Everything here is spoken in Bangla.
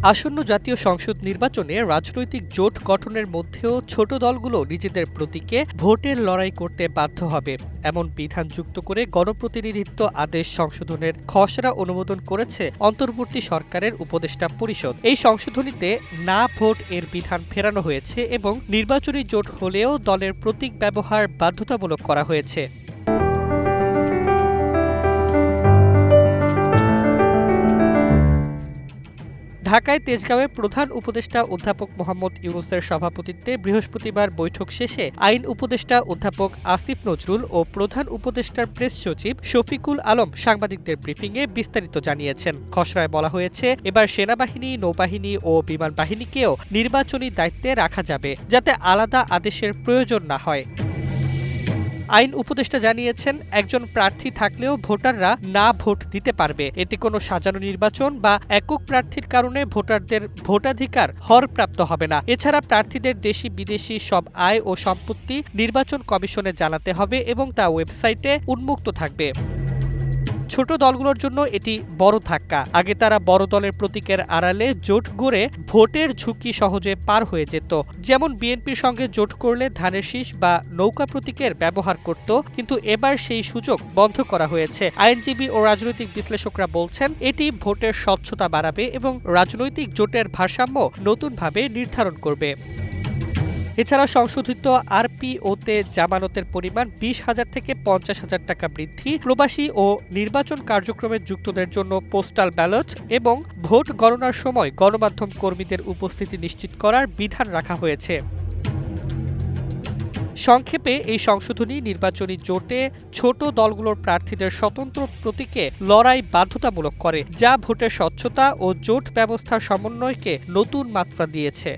আসন্ন জাতীয় সংসদ নির্বাচনে রাজনৈতিক জোট গঠনের মধ্যেও ছোট দলগুলো নিজেদের প্রতীকে ভোটের লড়াই করতে বাধ্য হবে এমন বিধান যুক্ত করে গণপ্রতিনিধিত্ব আদেশ সংশোধনের খসড়া অনুমোদন করেছে অন্তর্বর্তী সরকারের উপদেষ্টা পরিষদ। এই সংশোধনীতে না ভোট এর বিধান ফেরানো হয়েছে এবং নির্বাচনী জোট হলেও দলের প্রতীক ব্যবহার বাধ্যতামূলক করা হয়েছে। ঢাকায় তেজগাঁওয়ে প্রধান উপদেষ্টা অধ্যাপক মোহাম্মদ ইউনূসের সভাপতিত্বে বৃহস্পতিবার বৈঠক শেষে আইন উপদেষ্টা অধ্যাপক আসিফ নজরুল ও প্রধান উপদেষ্টার প্রেস সচিব শফিকুল আলম সাংবাদিকদের ব্রিফিংয়ে বিস্তারিত জানিয়েছেন। খসড়ায় বলা হয়েছে, এবার সেনাবাহিনী, নৌবাহিনী ও বিমান বাহিনীকেও নির্বাচনী দায়িত্বে রাখা যাবে, যাতে আলাদা আদেশের প্রয়োজন না হয়। আইন উপদেষ্টা জানিয়েছেন, একজন প্রার্থী থাকলেও ভোটাররা না ভোট দিতে পারবে। এতে কোনো সাজানো নির্বাচন বা একক প্রার্থীর কারণে ভোটারদের ভোটাধিকার হরপ্রাপ্ত হবে না। এছাড়া প্রার্থীদের দেশি বিদেশি সব আয় ও সম্পত্তি নির্বাচন কমিশনে জানাতে হবে এবং তা ওয়েবসাইটে উন্মুক্ত থাকবে। ছোট দলগুলোর জন্য এটি বড় ধাক্কা। আগে তারা বড় দলের প্রতীকের আড়ালে জোট গড়ে ভোটের ঝুঁকি সহজে পার হয়ে যেত। যেমন বিএনপির সঙ্গে জোট করলে ধানের শীষ বা নৌকা প্রতীকের ব্যবহার করত, কিন্তু এবার সেই সুযোগ বন্ধ করা হয়েছে। আইনজীবী ও রাজনৈতিক বিশ্লেষকরা বলছেন, এটি ভোটের স্বচ্ছতা বাড়াবে এবং রাজনৈতিক জোটের ভারসাম্য নতুনভাবে নির্ধারণ করবে। এছাড়া সংশোধিত আরপিওতে জামানতের পরিমাণ ২০,০০০ থেকে ৫০,০০০ টাকা বৃদ্ধি, প্রবাসী ও নির্বাচন কার্যক্রমে যুক্তদের জন্য পোস্টাল ব্যালট এবং ভোট গণনার সময় গণমাধ্যম কর্মীদের উপস্থিতি নিশ্চিত করার বিধান রাখা হয়েছে। সংক্ষেপে, এই সংশোধনী নির্বাচনী জোটে ছোট দলগুলোর প্রার্থীদের স্বতন্ত্র প্রতীকে লড়াই বাধ্যতামূলক করে, যা ভোটের স্বচ্ছতা ও জোট ব্যবস্থার সমন্বয়কে নতুন মাত্রা দিয়েছে।